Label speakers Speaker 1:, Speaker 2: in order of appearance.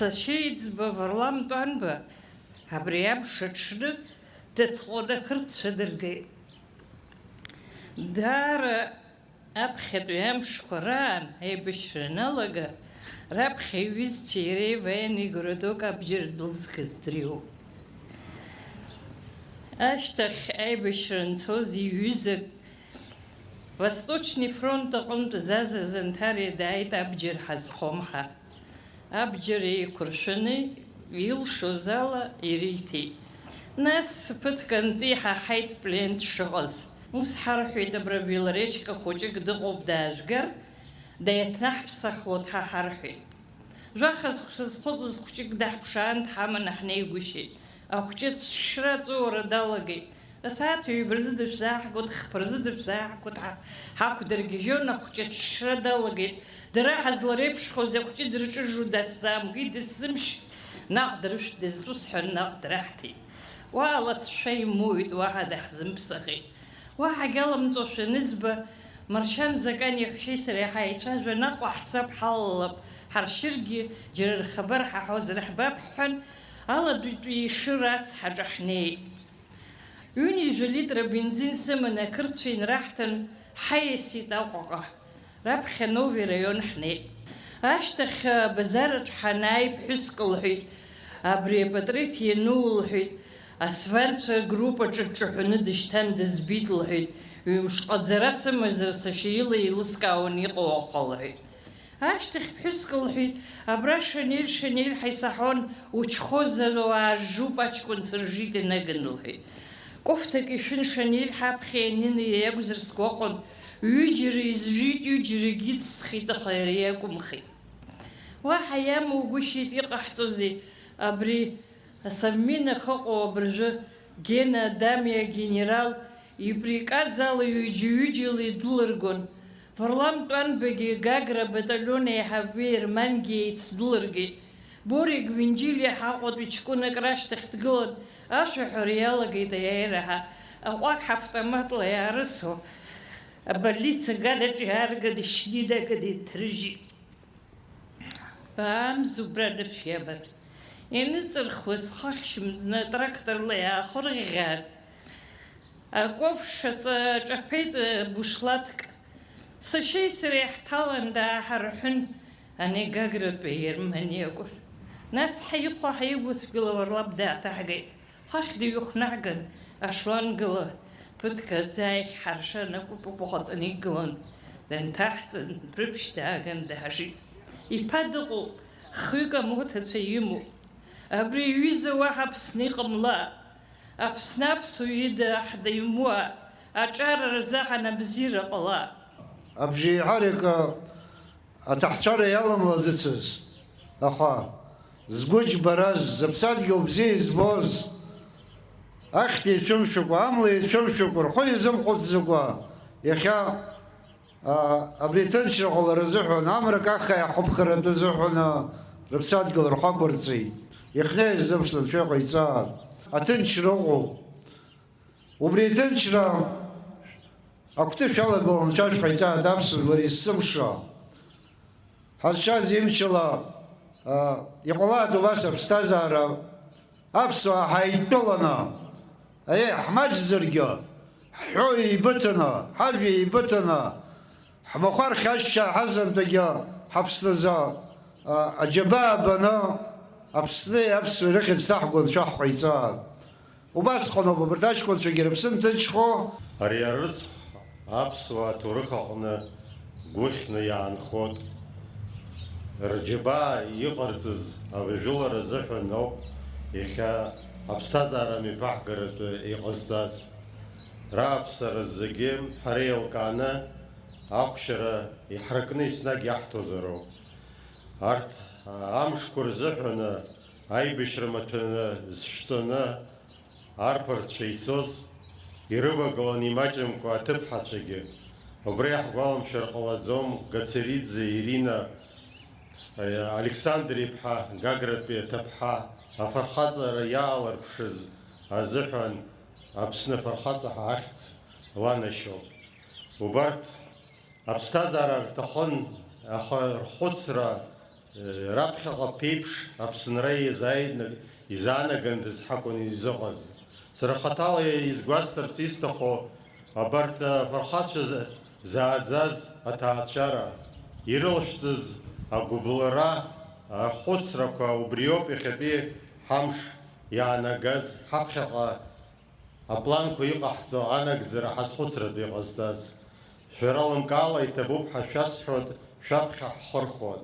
Speaker 1: сашьеиҵба Варлам Тәанба абри амш аҽны дыҭҟәаны акырцәадыргеит. Даара аԥхьатәи амшқәа раан аибашьра аналага, раԥхьа иҩызцәа иареи военный городок абџьар дәылзгаз дреиуоуп. Ашьҭахь аибашьра анцоз иҩызак Восточный фронт аҟынтә Заза Занҭариа дааит абџьар ҳазхомҳа. Абџьар еиқәыршәаны илшоз ала ириҭеит. Нас ԥыҭк анҵы иҳаҳаит плен дшыҟаз. Ус ҳарҳәеит, абра Белоречка хәыҷык дыҟоуп, даажәгар, даиаҭнаҳԥсахло дҳаҳарҳәеит. Жәаха зхәыцыз хәыҷык даҳԥшаан дҳаманы ҳнеигәышьеит. Ахәҷы ҵшьра ҵуара далагеит. Асааҭ ҩба рзы дышәзааҳго, дхԥа рзы дышәзааҳго ҳақәдыргьежьон, ахәҷы ҵшьра далагеит. Дара ҳазлареиԥшхоз ахәҷы дырҿыжу дасзаамгеит, дысзымшьит. Наҟ дыршәт, дызтәысҳәан наҟ драҳҭеит. Уа алацәшәа имуит, уаҳа даҳзымԥсахит. Уаҳагь аламҵошәа анызба, Маршьан Закан иаҳәшьеи сареи ҳаицәажәа, наҟ уаҳцап, ҳалалап, ҳаршьыргьы џьара рхабар ҳаҳәозар ҳбап ҳҳәан, аладатәи ишыра ацҳаҿы ҳнеит. Ҩынҩажәа литра бензин сыманы ақырҭцәа инраҳҭан, ҳаиасит Аҟәаҟа. Раԥхьа Нови раион ҳнеит. Ашьҭахь абазараҿ ҳанааи ԥҳәыск лҳәеит, абри апатреҭ иану лҳәеит, асванцәа группаҿы дҿаҳәаны дышьҭан дызбит лҳәеит, ҩымшҟаӡара сымазар сашьа еилыскаауан иҟоу аҟа лҳәеит. Ашьҭахь ԥҳәыск лҳәеит, абра Шанель ҳаисаҳон, учхозало аажжуп аҷкәынцәа ржит инаган лҳәеит. Кофҭак ишәын Шанель ҳаԥхьа ианины иакәзар сгәаҟын, ҩыџьара изжит, ҩыџьарагьы ицсхит, аха иара иакәымхеит. Уаҳа иамугәышьеит, иҟаҳҵозеи, абри асовмин ахыҟоу абыржәы Гена Адамиа генерал иприказ ала ҩыџьа-ҩыџьала идәылыргон. Варлам Тәанбагьы Гагра батальон еиҳабы Ермангьы еицдәылыргеит. Борик Венџьилиа ҳаҟәатәи ҷкәынак рашьҭахь дгылан, ашәаҳәара иалагеит аиааираҳа, аҟәақ ҳавтоматла иаарысо. Аболица гадаҿы иаарган ишьнидаган инҭрыжьит. Баамз убра нышәиабар. Иныҵырхуаз хахьшьмдны тракторла иаахырӷьӷьаан. Аковш ҿаԥеит бушлатк. Сашьеи сареи ҳҭалан дааҳарҳәын, ани Гагратәи Германиа акәын. Нас ҳаихәа ҳаигәыцгыла Варлам дааҭаҳгеит. Ҳахь дыҩхәнахган, ашлангыла ԥыҭк аӡааихь ҳаршан акәыпақәа ҟаҵаны игылан. Данҭаҳҵан, рыԥшь дааган даажит. Иԥа дыҟоуп, хҩык амоҭацәа имоуп. Абри иҩыза уаҳа Аԥсны иҟамлаа, Аԥсны аԥсуа ида ҳдаимуа, аҿара рзаҳан абзиара ҟалаа.
Speaker 2: Абжеиҳарак аҭаҳцәара иаламлаӡыцыз, аха згәы џьбараз, зыԥсадгьыл бзиа избоз, ахьҭа ицәымшәакәа, амла ицәымшәакәа, рхәы изымхәыцӡакәа, иахьа абри ҭынчра ҟалара азыҳәан, амрак аха иаҳхәыԥхаратәы азыҳәан рыԥсадгьыл рхәы ақәырҵеит. Иахьнеиз зымшла нцәа иҟаиҵар, аҭынчра ыҟоуп. Убри аҭынчра акәтышә алагало нцәа шәҟаиҵааит аԥсуаа изсымша. Ҳазшаз имчала иҟалааит убас аԥсҭазаара аԥсуаа ҳаидтәыланы, ҳмаҷзаргьы, ҳҳәо еибыҭаны, ҳажәа еибыҭаны, ҳмахәархь ашьа ҳазантәагьы ҳаԥсназы аџьабаа баны Аԥсни аԥсуа рыхьӡ ҭаҳго нцәа ҳҟаиҵааит. Убасҟаноуп абарҭ аҷкәынцәагьы рыԥсы нҭынчхо.
Speaker 3: Ари арыцҳ аԥсуаа аҭоурых аҟны гәыхьны иаанхот. Рџьабаа иҟарҵаз абажәылара азыҳәан ауп иахьа аԥсҭазаара миԥаҳгаратәы иҟазҵаз. Рааԥсара зегьы ҳара еилкааны ахәшьара иҳаракны еснагь иаҳҭозароуп. Арҭ амшқәа рзыҳәаны аибашьра маҭәаны зшәҵаны арԥарцәа ицоз ирывагылан имаҷымкәа аҭыԥҳацәагьы. Убри ҳгәаламшәар ҟалаӡом Гацериӡе Ирина, Александр иԥҳа Гагратәи аҭыԥҳа афырхаҵара иааларԥшыз азыҳәан Аԥсны афырхаҵа ахьӡ ланашьоуп. Убарҭ аԥсҭазаара рҭахын, аха рхәыцра раԥхьаҟа ԥеиԥш Аԥсынра изаанагандаз ҳакәын изыҟаз. Сара хаҭала изгәасҭарц исҭаху абарҭ афырхацәа зааӡаз аҭаацәара, ирылшәҵыз агәыблра, ахәыцрақәа убриоуп иахьатәи ҳамш иаанагаз, ҳаԥхьаҟа апланқәа иҟаҳҵо анагӡара ҳазхәыцратәы иҟазҵаз. Шәара лымкаала иҭабуп ҳәа шәасҳәоит, шәаԥхьа ҳхырхуан.